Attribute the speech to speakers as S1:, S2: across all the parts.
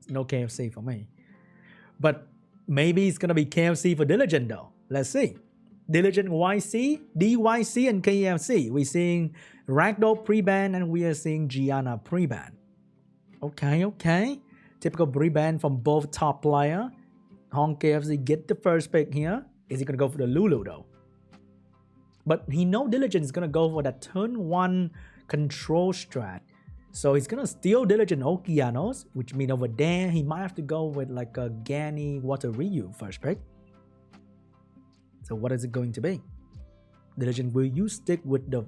S1: No KFC for me. But maybe it's going to be KFC for Diligent though. Let's see. Diligent YC, DYC, and KFC. We're seeing Ragdoll pre-ban and we are seeing Gianna pre-ban. Okay. Typical pre-ban from both top player. Hong KFC get the first pick here. Is he going to go for the Lulu though? But he know Diligent is going to go for that turn 1 control strat. So he's going to steal Diligent Okeanos, which means over there he might have to go with like a Gani Water Ryu first pick. So what is it going to be? Diligent, will you stick with the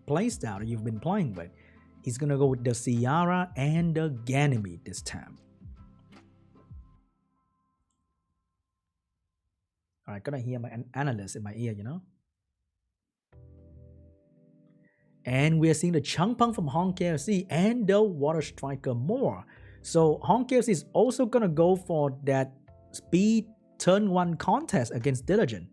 S1: playstyle that you've been playing with? He's going to go with the Ciara and the Ganymede this time. Alright, gonna hear my analyst in my ear, you know? And we are seeing the Changpeng from Hong KFC and the Water Striker more. So Hong KFC is also gonna go for that speed turn 1 contest against Diligent.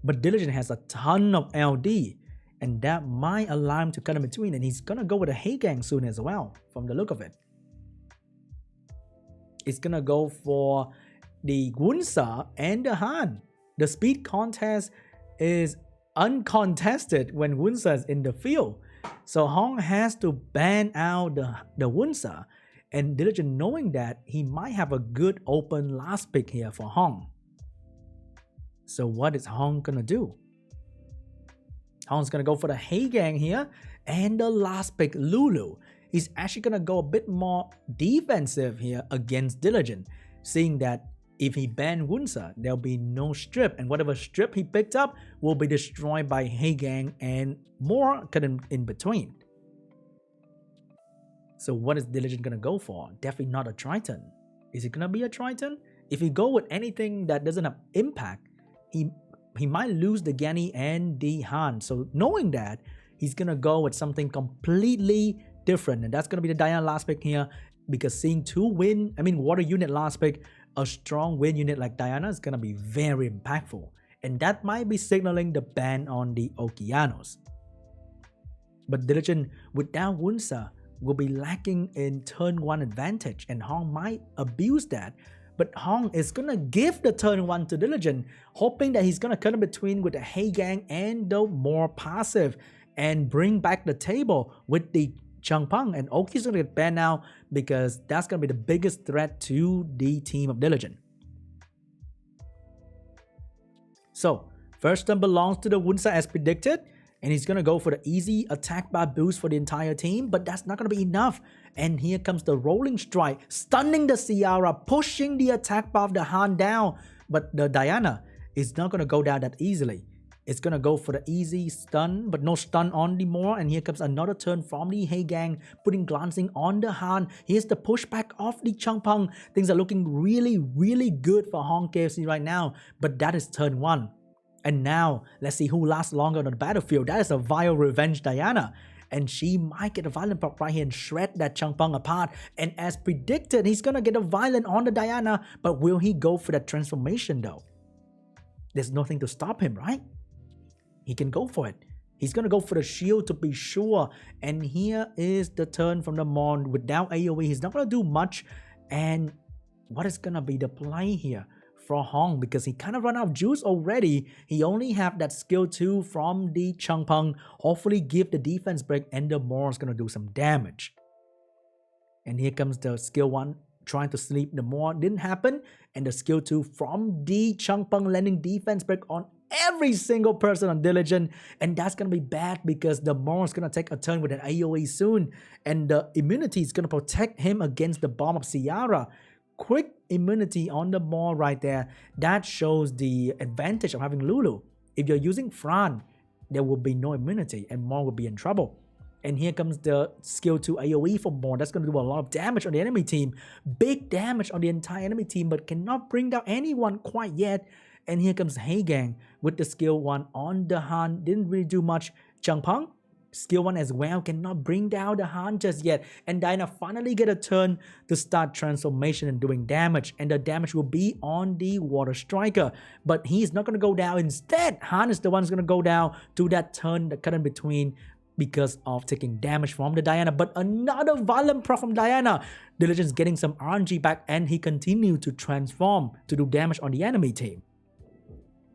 S1: But Diligent has a ton of LD, and that might allow him to cut in between, and he's gonna go with a Heigang soon as well, from the look of it. It's gonna go for the Wunsa and the Han. The speed contest is uncontested when Wunsa is in the field. So Hong has to ban out the Wunsa, and Diligent, knowing that, he might have a good open last pick here for Hong. So what is Hong gonna do? Hong's gonna go for the Heigang here, and the last pick, Lulu. He's actually gonna go a bit more defensive here against Diligent, seeing that if he bans Wunsa, there'll be no strip, and whatever strip he picked up will be destroyed by Heigang and more cut in between. So what is Diligent gonna go for? Definitely not a Triton. Is it gonna be a Triton? If he go with anything that doesn't have impact, he might lose the Gani and the Han. So knowing that, he's gonna go with something completely different, and that's gonna be the Diana last pick here, because seeing water unit last pick, a strong win unit like Diana is gonna be very impactful, and that might be signaling the ban on the Okeanos. But Diligent without Wunsa will be lacking in turn 1 advantage, and Hong might abuse that. But Hong is gonna give the turn 1 to Diligent, hoping that he's gonna cut in between with the Heigang and the more passive, and bring back the table with the Changpeng, and Oki's gonna get banned now because that's gonna be the biggest threat to the team of Diligent. So first turn belongs to the Wunsa as predicted, and he's gonna go for the easy attack bar boost for the entire team, but that's not gonna be enough. And here comes the rolling strike, stunning the Ciara, pushing the attack bar of the Han down, but the Diana is not gonna go down that easily. It's gonna go for the easy stun, but no stun on the more. And here comes another turn from the Heigang, putting glancing on the Han. Here's the pushback of the Changpeng. Things are looking really good for Hong KFC right now, but that is turn 1. And now let's see who lasts longer on the battlefield. That is a Vile Revenge Diana, and she might get a violent proc right here and shred that Changpeng apart. And as predicted, he's gonna get a violent on the Diana, but will he go for that transformation though? There's nothing to stop him, right? He can go for it. He's gonna go for the shield to be sure. And here is the turn from the Mon. Without AoE, he's not gonna do much. And what is gonna be the play here for Hong? Because he kind of run out of juice already. He only have that skill 2 from the Changpeng. Hopefully give the defense break, and the Mon is gonna do some damage. And here comes the skill 1 trying to sleep the Mon. Didn't happen. And the skill 2 from the Changpeng landing defense break on every single person on Diligent, and that's gonna be bad because the Mon is gonna take a turn with an AoE soon, and the immunity is gonna protect him against the bomb of Ciara. Quick immunity on the Mon right there. That shows the advantage of having Lulu. If you're using Fran, there will be no immunity, and Mon will be in trouble. And here comes the skill 2 AoE for Mon. That's going to do a lot of damage on the enemy team. Big damage on the entire enemy team, but cannot bring down anyone quite yet. And here comes Heigang with the skill 1 on the Han. Didn't really do much. Changpeng, skill 1 as well. Cannot bring down the Han just yet. And Diana finally get a turn to start transformation and doing damage. And the damage will be on the Water Striker. But he's not going to go down. Instead, Han is the one who's going to go down to that turn, the cut in between because of taking damage from the Diana. But another violent proc from Diana. Diligence getting some RNG back, and he continued to transform to do damage on the enemy team.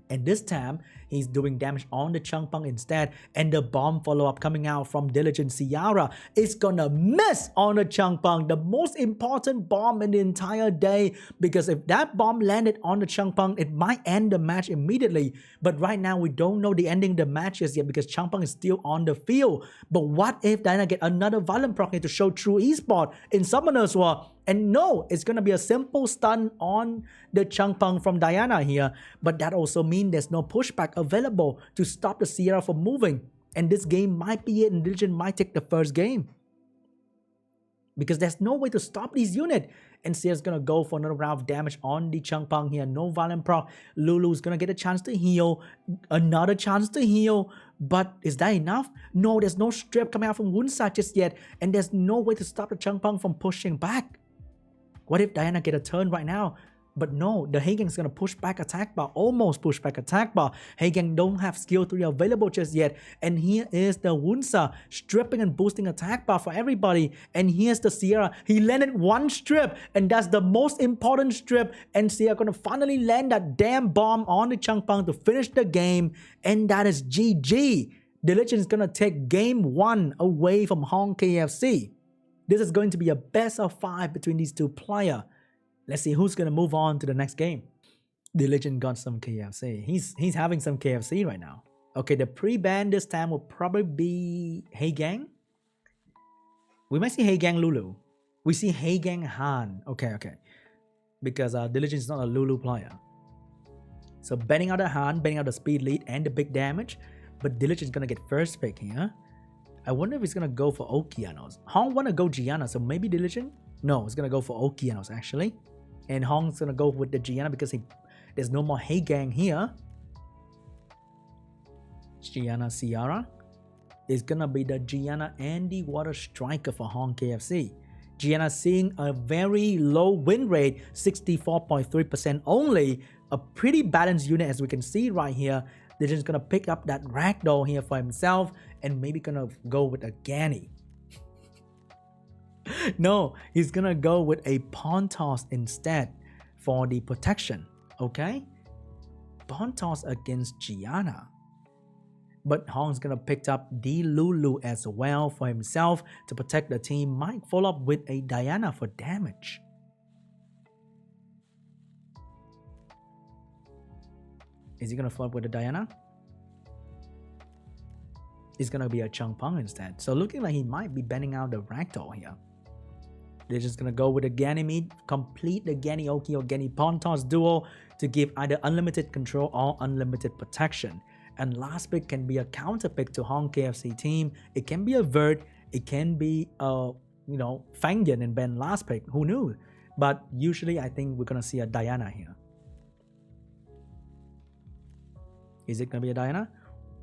S1: And this time, he's doing damage on the Changpeng instead. And the bomb follow-up coming out from Diligent Ciara is gonna miss on the Changpeng, the most important bomb in the entire day. Because if that bomb landed on the Changpeng, it might end the match immediately. But right now, we don't know the ending of the matches yet because Changpeng is still on the field. But what if Diana get another violent proc to show true esport in Summoners War? And no, it's going to be a simple stun on the Changpeng from Diana here. But that also means there's no pushback available to stop the Sierra from moving. And this game might be it, and Diligent might take the first game. Because there's no way to stop these units. And Sierra's going to go for another round of damage on the Changpeng here. No violent proc. Lulu's going to get a chance to heal. Another chance to heal. But is that enough? No, there's no strip coming out from Wunsa just yet. And there's no way to stop the Changpeng from pushing back. What if Diana get a turn right now? But no, the Hagang is going to push back attack bar, almost push back attack bar. Hagang don't have skill 3 available just yet. And here is the Wunsa stripping and boosting attack bar for everybody. And here's the Sierra. He landed one strip, and that's the most important strip. And Sierra going to finally land that damn bomb on the Changpeng to finish the game. And that is GG. Diligent is going to take game 1 away from Hong KFC. This is going to be a best of 5 between these two players. Let's see who's going to move on to the next game. Diligent got some KFC. He's having some KFC right now. Okay, the pre-ban this time will probably be Hagang. We might see Hagang Lulu. We see Hagang Han. Okay. Because Diligent is not a Lulu player. So banning out the Han, banning out the speed lead and the big damage. But Diligent is going to get first pick here. I wonder if he's going to go for Okeanos. Hong want to go Gianna, so maybe Diligent? No, he's going to go for Okeanos actually. And Hong's going to go with the Gianna because there's no more Hagang here. Gianna Ciara is going to be the Gianna and the Water Striker for Hong KFC. Gianna seeing a very low win rate, 64.3% only. A pretty balanced unit as we can see right here. They're just going to pick up that Ragdoll here for himself and maybe going to go with a Ganny. No, he's going to go with a Pawn Toss instead for the protection. Okay? Pawn Toss against Gianna. But Hong's going to pick up the Lulu as well for himself to protect the team. Might follow up with a Diana for damage. Is he going to follow up with a Diana? It's going to be a Changpeng instead. So looking like he might be banning out the Ragdoll here. They're just going to go with a Ganymede, complete the Ganny Oki or Ganny Pawn Toss duo to give either unlimited control or unlimited protection. And last pick can be a counter pick to Hong KFC team. It can be a Vert. It can be a, Fangyan and ban last pick. Who knew? But usually I think we're going to see a Diana here. Is it going to be a Diana?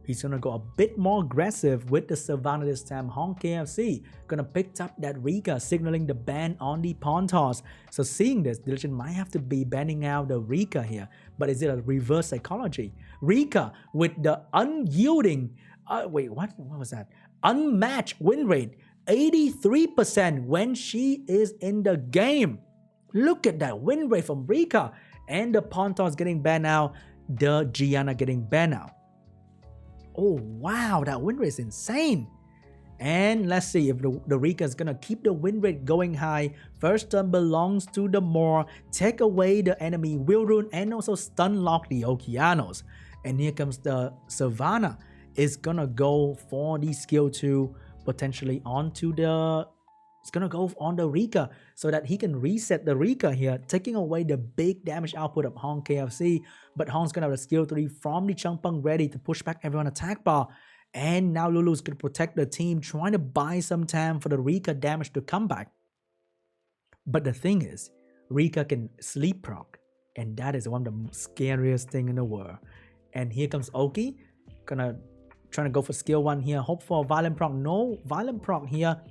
S1: He's going to go a bit more aggressive with the Savannah this time. Hong KFC going to pick up that Rika, signaling the ban on the Pawn Toss. So seeing this, Diligent might have to be banning out the Rika here. But is it a reverse psychology? Rika with the unyielding, what was that? Unmatched win rate, 83% when she is in the game. Look at that win rate from Rika. And the Pawn Toss getting banned out, the Gianna getting banned out. Oh wow, that win rate is insane. And let's see if the Rika is gonna keep the win rate going high. First turn belongs to the Moor. Take away the enemy Will Rune and also stun lock the Okeanos. And here comes the Savannah. Is gonna go for the skill 2 potentially onto the. It's gonna go on the Rika so that he can reset the Rika here, taking away the big damage output of Hong KFC. But Hong's gonna have a skill 3 from the Changpeng ready to push back everyone attack bar. And now Lulu's gonna protect the team, trying to buy some time for the Rika damage to come back. But the thing is, Rika can sleep proc, and that is one of the scariest thing in the world. And here comes Oki, trying to go for skill 1 here, hope for a violent proc. No violent proc here.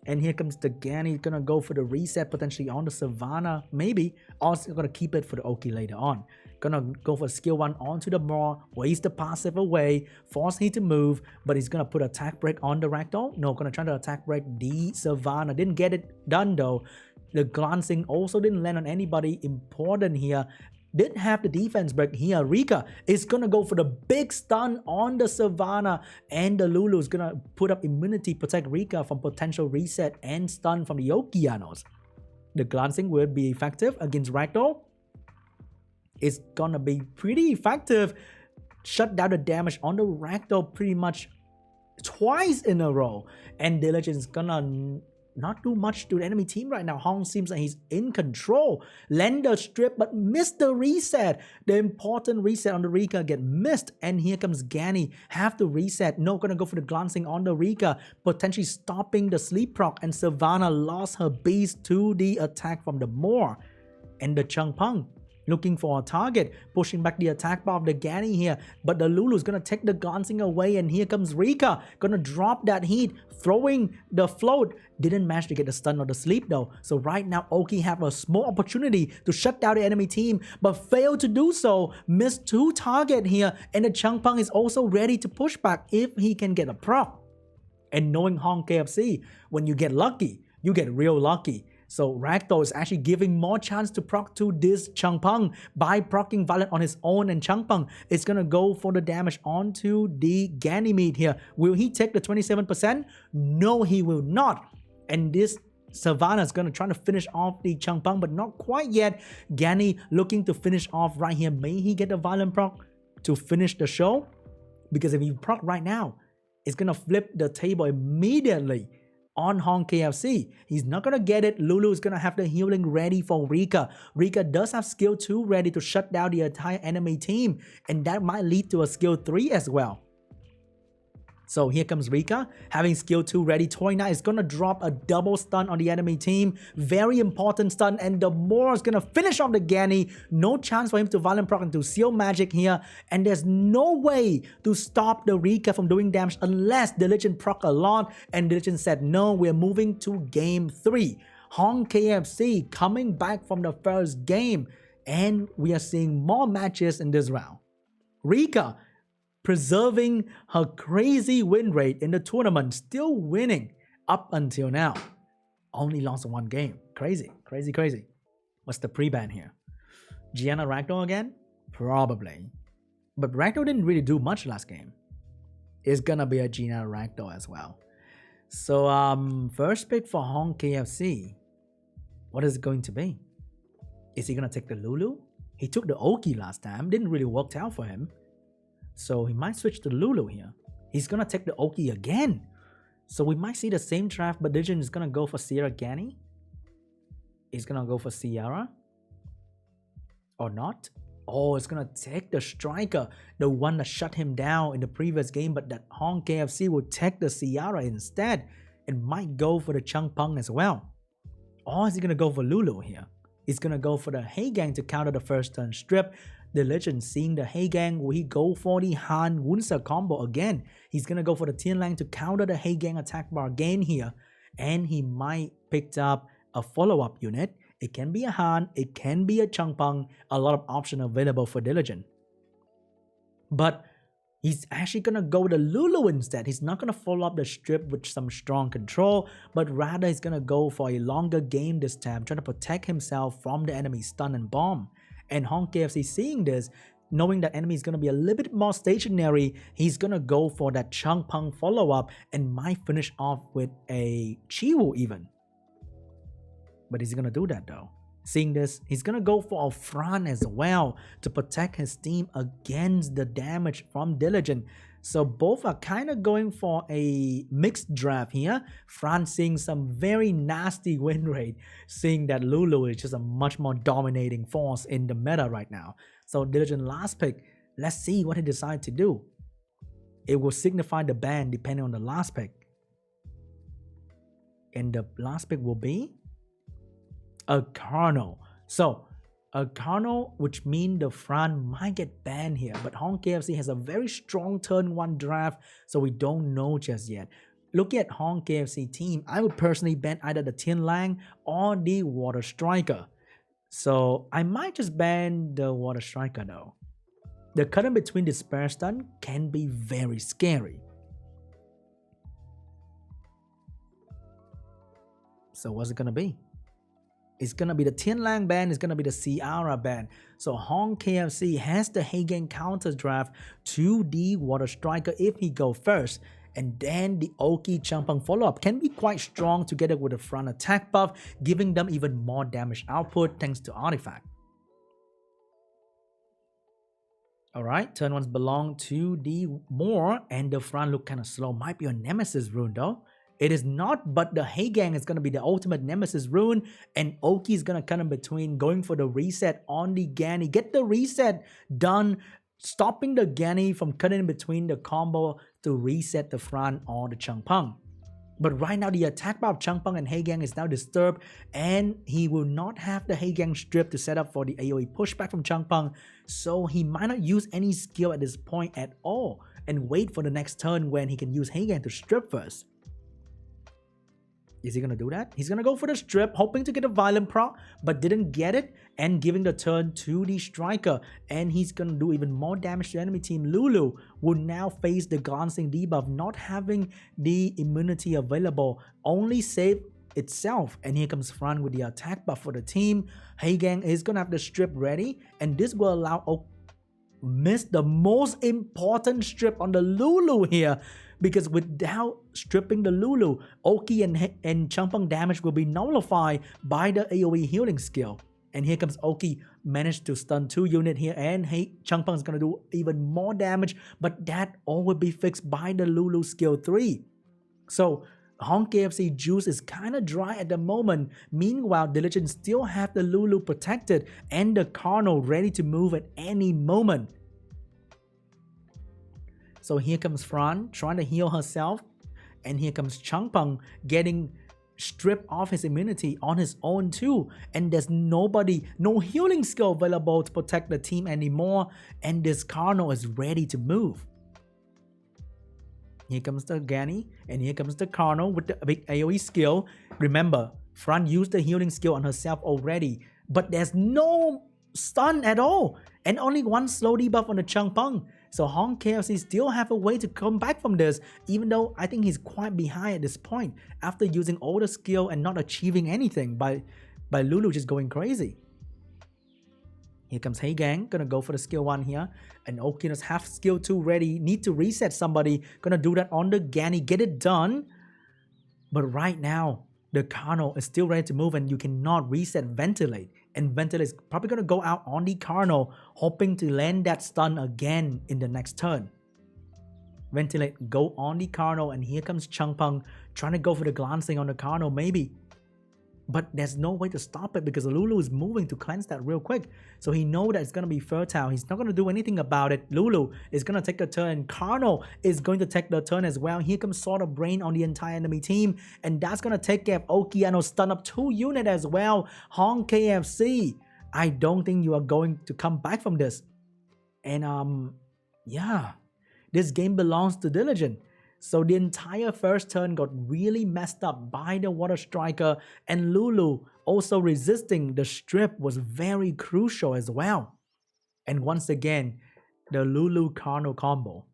S1: And here comes the Ganny, gonna go for the reset potentially on the Savannah, maybe. Also gonna keep it for the Oki later on. Gonna go for skill 1 onto the Maw, waste the passive away, force he to move, but he's gonna put attack break on the Ragdoll. No, gonna try to attack break the Savannah. Didn't get it done though. The glancing also didn't land on anybody important here. Didn't have the defense break here. Rika is gonna go for the big stun on the Savannah, and the Lulu is gonna put up immunity, protect Rika from potential reset and stun from the Okeanos. The glancing will be effective against Ragdoll. It's gonna be pretty effective. Shut down the damage on the Ragdoll pretty much twice in a row. And Diligent is gonna not do much to the enemy team right now. Hong seems like he's in control. Land the strip but missed the reset. The important reset on the Rika get missed. And here comes Ganny. Have to reset. No, gonna go for the glancing on the Rika. Potentially stopping the sleep proc. And Savannah lost her beast to the attack from the Moor. And the Chung Pung looking for a target, pushing back the attack bar of the Ganny here, but the Lulu's gonna take the glancing away, and here comes Rika, gonna drop that heat, throwing the float. Didn't manage to get the stun or the sleep though, so right now Oki have a small opportunity to shut down the enemy team, but failed to do so. Missed 2 targets here, and the Chung Pung is also ready to push back if he can get a proc. And knowing Hong KFC, when you get lucky, you get real lucky. So Ragdoll is actually giving more chance to proc to this Chung Pung by procking Violet on his own, and Chung Pung is gonna go for the damage onto the Ganymede here. Will he take the 27%? No, he will not. And this Savannah is gonna try to finish off the Chung Pung, but not quite yet. Ganny looking to finish off right here. May he get a violent proc to finish the show? Because if he proc right now, it's gonna flip the table immediately on Hong KFC. He's not gonna get it. Lulu is gonna have the healing ready for Rika. Rika does have skill 2 ready to shut down the entire enemy team, and that might lead to a skill 3 as well. So here comes Rika, having skill 2 ready. Toyna is gonna drop a double stun on the enemy team. Very important stun, and the Moor is gonna finish off the Ganny. No chance for him to violent proc into seal magic here, and there's no way to stop the Rika from doing damage unless Diligent proc a lot, and Diligent said no, we're moving to game 3. Hong KFC coming back from the first game, and we are seeing more matches in this round. Rika preserving her crazy win rate in the tournament, still winning up until now. Only lost 1 game. Crazy, crazy, crazy. What's the pre-ban here? Gianna Ragdoll again? Probably. But Ragdoll didn't really do much last game. It's gonna be a Gianna Ragdoll as well. So first pick for Hong KFC. What is it going to be? Is he gonna take the Lulu? He took the Oki last time. Didn't really work out for him. So he might switch to Lulu here. He's gonna take the Oki again. So we might see the same draft, but Diligent is gonna go for Sierra Ganny. He's gonna go for Ciara. Or not. Oh, it's gonna take the striker, the one that shut him down in the previous game, but that Hong KFC will take the Ciara instead and might go for the Chung Pung as well. Or is he gonna go for Lulu here? He's gonna go for the Hey Gang to counter the first turn strip. The Legend seeing the Hey Gang, will he go for the Han Wunsa combo again? He's gonna go for the Tian Lang to counter the Hey Gang attack bar again here. And he might pick up a follow-up unit. It can be a Han, it can be a Chung Pung, a lot of options available for Diligent. But he's actually gonna go the Lulu instead. He's not gonna follow up the strip with some strong control, but rather he's gonna go for a longer game this time, trying to protect himself from the enemy stun and bomb. And Hong KFC seeing this, knowing that enemy is going to be a little bit more stationary, he's going to go for that Chung Pung follow-up and might finish off with a Chiwu even. But is he going to do that though? Seeing this, he's going to go for a Fran as well to protect his team against the damage from Diligent. So both are kind of going for a mixed draft here. Fran seeing some very nasty win rate, seeing that Lulu is just a much more dominating force in the meta right now. So Diligent last pick, let's see what he decides to do. It will signify the ban depending on the last pick. And the last pick will be a Carno. So a Carno, which means the Fran might get banned here, but Hong KFC has a very strong turn 1 draft, so we don't know just yet. Looking at Hong KFC team, I would personally ban either the Tian Lang or the Water Striker. So I might just ban the Water Striker though. The current between the spare stun can be very scary. So what's it gonna be? It's gonna be the Tian Lang ban, it's gonna be the Ciara ban. So Hong KFC has the Hagen counter draft to the Water Striker if he go first. And then the Oki Champang follow-up can be quite strong together with the front attack buff, giving them even more damage output thanks to Artifact. Alright, turn ones belong to the Moor, and the front look kind of slow. Might be a Nemesis rune though. It is not, but the Hagang is going to be the ultimate Nemesis rune, and Oki is going to come in between, going for the reset on the Gani. Get the reset done, stopping the Gani from cutting in between the combo to reset the front or the Changpeng. But right now, the attack bar of Changpeng and Hagang is now disturbed, and he will not have the Hagang strip to set up for the AoE pushback from Changpeng, so he might not use any skill at this point at all, and wait for the next turn when he can use Hagang to strip first. Is he going to do that? He's going to go for the strip, hoping to get a violent proc, but didn't get it, and giving the turn to the striker. And he's going to do even more damage to enemy team. Lulu will now face the glancing debuff, not having the immunity available, only save itself. And here comes Fran with the attack buff for the team. Hagang is going to have the strip ready, and this will allow miss the most important strip on the Lulu here, because without stripping the Lulu, Oki and Changpeng damage will be nullified by the AoE healing skill. And here comes Oki, managed to stun 2 units here, and Changpeng is going to do even more damage, but that all will be fixed by the Lulu skill 3. So Hong KFC juice is kind of dry at the moment. Meanwhile, Diligent still have the Lulu protected and the Carno ready to move at any moment. So here comes Fran trying to heal herself, and here comes Changpeng getting stripped off his immunity on his own too, and there's no healing skill available to protect the team anymore, and this Carno is ready to move. Here comes the Gani, and here comes the Carno with the big AoE skill. Remember, Fran used the healing skill on herself already, but there's no stun at all, and only one slow debuff on the Changpeng. So Hong KFC still have a way to come back from this, even though I think he's quite behind at this point after using all the skill and not achieving anything by Lulu just going crazy. Here comes Hagang, gonna go for the skill 1 here, and Oki does have skill 2 ready, need to reset somebody, gonna do that on the Gani, get it done. But right now, the Carno is still ready to move, and you cannot reset Ventilate. And Ventilate is probably going to go out on the Carno, hoping to land that stun again in the next turn. Ventilate go on the Carno, and here comes Changpeng trying to go for the glancing on the Carno maybe. But there's no way to stop it because Lulu is moving to cleanse that real quick. So he knows that it's going to be fertile. He's not going to do anything about it. Lulu is going to take the turn. Carno is going to take the turn as well. Here comes Sword of Brain on the entire enemy team. And that's going to take care of Okiano, stun up 2 units as well. Hong KFC, I don't think you are going to come back from this. And yeah, this game belongs to Diligent. So the entire first turn got really messed up by the Water Striker, and Lulu also resisting the strip was very crucial as well. And once again, the Lulu Carno combo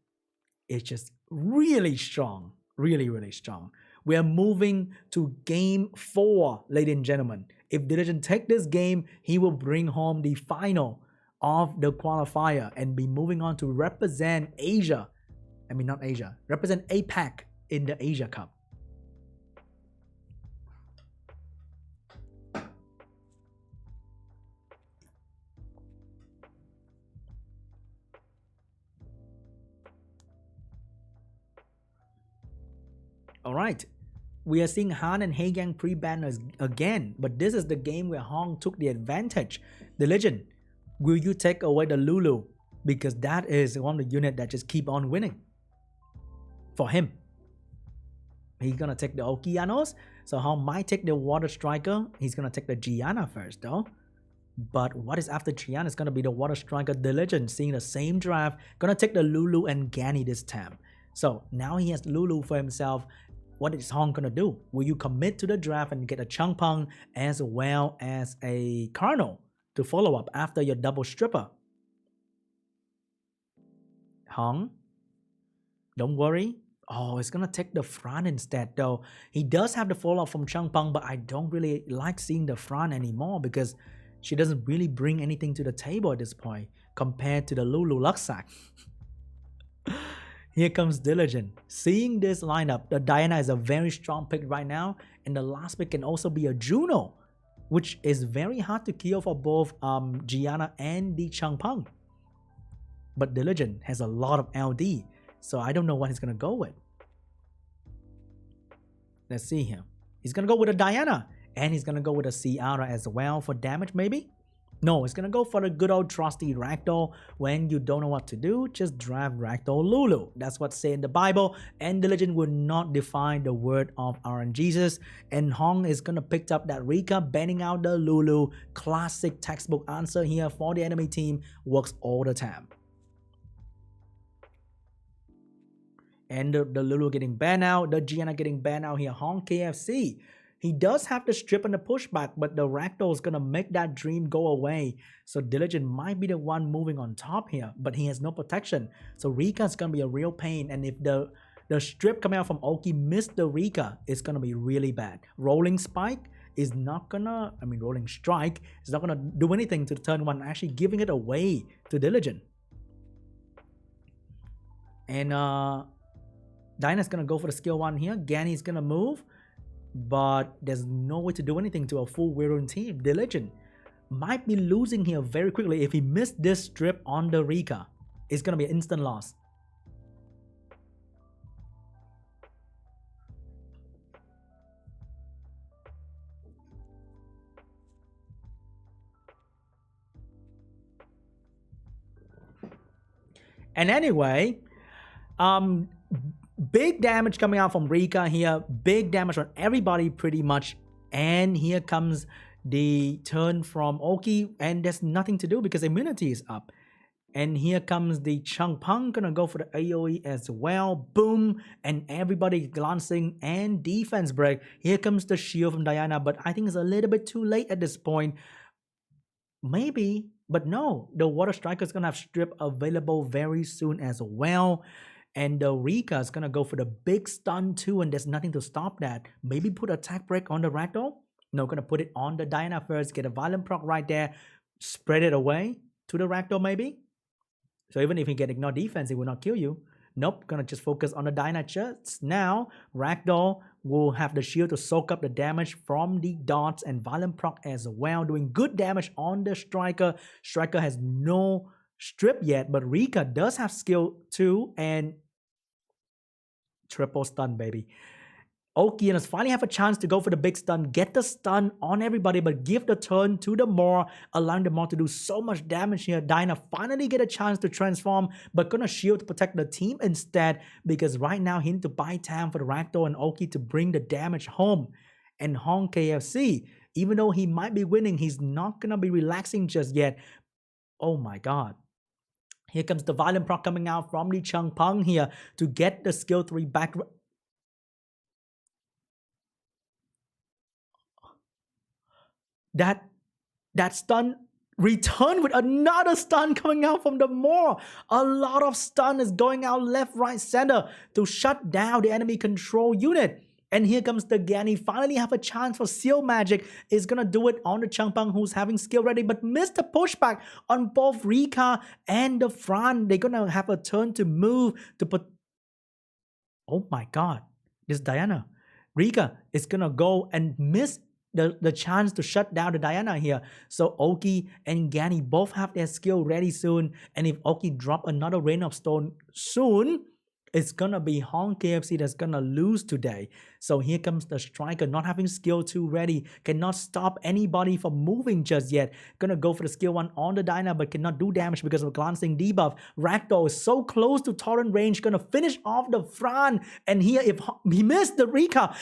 S1: is just really strong, really strong. We are moving to game 4, ladies and gentlemen. If Diligent take this game, he will bring home the final of the qualifier and be moving on to represent Asia. I mean, not Asia. Represent APAC in the Asia Cup. Alright. We are seeing Han and Hagang pre-banners again. But this is the game where Hong took the advantage. The Legend, will you take away the Lulu? Because that is one of the units that just keep on winning. For him, he's gonna take the Okianos, so Hong might take the Water Striker. He's gonna take the Gianna first though. But what is after Gianna is gonna be the Water Striker Diligent, seeing the same draft, gonna take the Lulu and Gani this time. So now he has Lulu for himself. What is Hong gonna do? Will you commit to the draft and get a Changpeng as well as a Carno? to follow up after your double stripper. Hong, don't worry. Oh, it's gonna take the front instead though. He does have the follow-up from Chang Peng, but I don't really like seeing the front anymore because she doesn't really bring anything to the table at this point compared to the Lulu Luxac. Here comes Diligent. Seeing this lineup, the Diana is a very strong pick right now, and the last pick can also be a Juno, which is very hard to kill for both Gianna and the Chang Peng. But Diligent has a lot of LD, so I don't know what he's gonna go with. Let's see here. He's gonna go with a Diana, and he's gonna go with a Ciara as well for damage maybe? No, he's gonna go for the good old trusty Ragdoll. When you don't know what to do, just draft Ragdoll Lulu. That's what's said in the Bible, and Diligent will not define the word of RNGesus. And Hong is gonna pick up that Rika, banning out the Lulu. Classic textbook answer here for the enemy team. Works all the time. And the Lulu getting banned out, the Gianna getting banned out here. Hong KFC. He does have the strip and the pushback, but the Ragdoll is going to make that dream go away. So Diligent might be the one moving on top here, but he has no protection. So Rika is going to be a real pain. And if the strip coming out from Oki missed the Rika, it's going to be really bad. Rolling Spike is not going to, Rolling Strike is not going to do anything to the turn one, actually giving it away to Diligent. And Dinah's going to go for the skill one here. Ganny's going to move. But there's no way to do anything to a full Wirun team. Diligent might be losing here very quickly if he missed this strip on the Rika. It's going to be an instant loss. And anyway, big damage coming out from Rika here. Big damage on everybody pretty much. And here comes the turn from Oki. And there's nothing to do because immunity is up. And here comes the Chang Peng. Gonna go for the AoE as well. Boom. And everybody glancing and defense break. Here comes the shield from Diana. But I think it's a little bit too late at this point. Maybe. But no. The Water Striker is gonna have strip available very soon as well. And the Rika is going to go for the big stun too, and there's nothing to stop that. Maybe put attack break on the Ragdoll. No, going to put it on the Diana first. Get a violent proc right there. Spread it away to the Ragdoll maybe. So even if you get ignore defense, it will not kill you. Nope, going to just focus on the Diana just now. Ragdoll will have the shield to soak up the damage from the dots and violent proc as well. Doing good damage on the Striker. Striker has no strip yet, but Rika does have skill too, and triple stun, baby. Okianos finally have a chance to go for the big stun, get the stun on everybody, but give the turn to the Maw, allowing the Maw to do so much damage here. Dinah finally get a chance to transform, but gonna shield to protect the team instead, because right now he need to buy time for the Ragdoll and Oki to bring the damage home. And Hong KFC, even though he might be winning, he's not gonna be relaxing just yet. Oh my god. Here comes the violent proc coming out from the Chang Peng here to get the skill 3 back. That stun returned with another stun coming out from the Maw. A lot of stun is going out left, right, center to shut down the enemy control unit. And here comes the Ganny. Finally have a chance for Seal Magic. Is going to do it on the Chang Peng, who's having skill ready, but missed the pushback on both Rika and the Fran. They're going to have a turn to move to put... Oh my god. This Diana. Rika is going to go and miss the chance to shut down the Diana here. So Oki and Ganny both have their skill ready soon. And if Oki drop another Rain of Stone soon, it's gonna be Hong KFC that's gonna lose today. So here comes the Striker, not having skill 2 ready, cannot stop anybody from moving just yet. Gonna go for the skill 1 on the Dyna, but cannot do damage because of glancing debuff. Ragdoll is so close to torrent range, gonna finish off the Fran. And here, if he missed the Rika,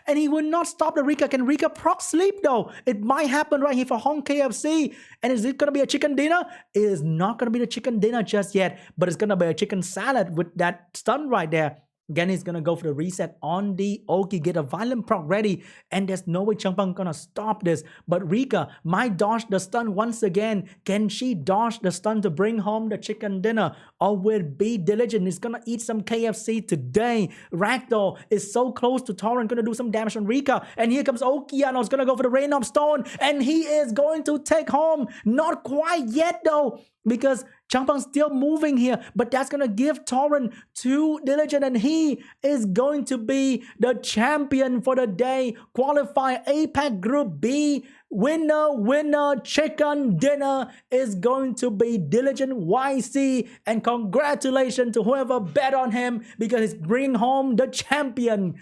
S1: and he will not stop the Rika. Can Rika proc sleep though? It might happen right here for Hong KFC. And is it gonna be a chicken dinner? It is not gonna be the chicken dinner just yet, but it's gonna be a chicken salad with that stun right there. Again, he's gonna go for the reset on the Oki, get a violent proc ready, and there's no way Changpeng gonna stop this. But Rika might dodge the stun once again. Can she dodge the stun to bring home the chicken dinner? Or will be diligent? He's gonna eat some KFC today. Ragdoll is so close to Torrent, gonna do some damage on Rika. And here comes Okiano, is gonna go for the Rain of Stone, and he is going to take home. Not quite yet though, because Changpeng's still moving here, but that's gonna give Torrent to Diligent, and he is going to be the champion for the day. Qualify APAC Group B. Winner, chicken dinner is going to be Diligent YC, and congratulations to whoever bet on him because he's bringing home the champion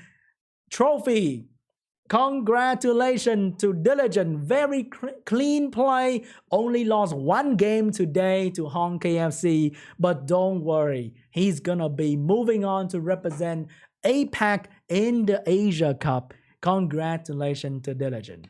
S1: trophy. Congratulations to Diligent. Very clean play. Only lost one game today to Hong KFC. But don't worry. He's gonna be moving on to represent APAC in the Asia Cup. Congratulations to Diligent.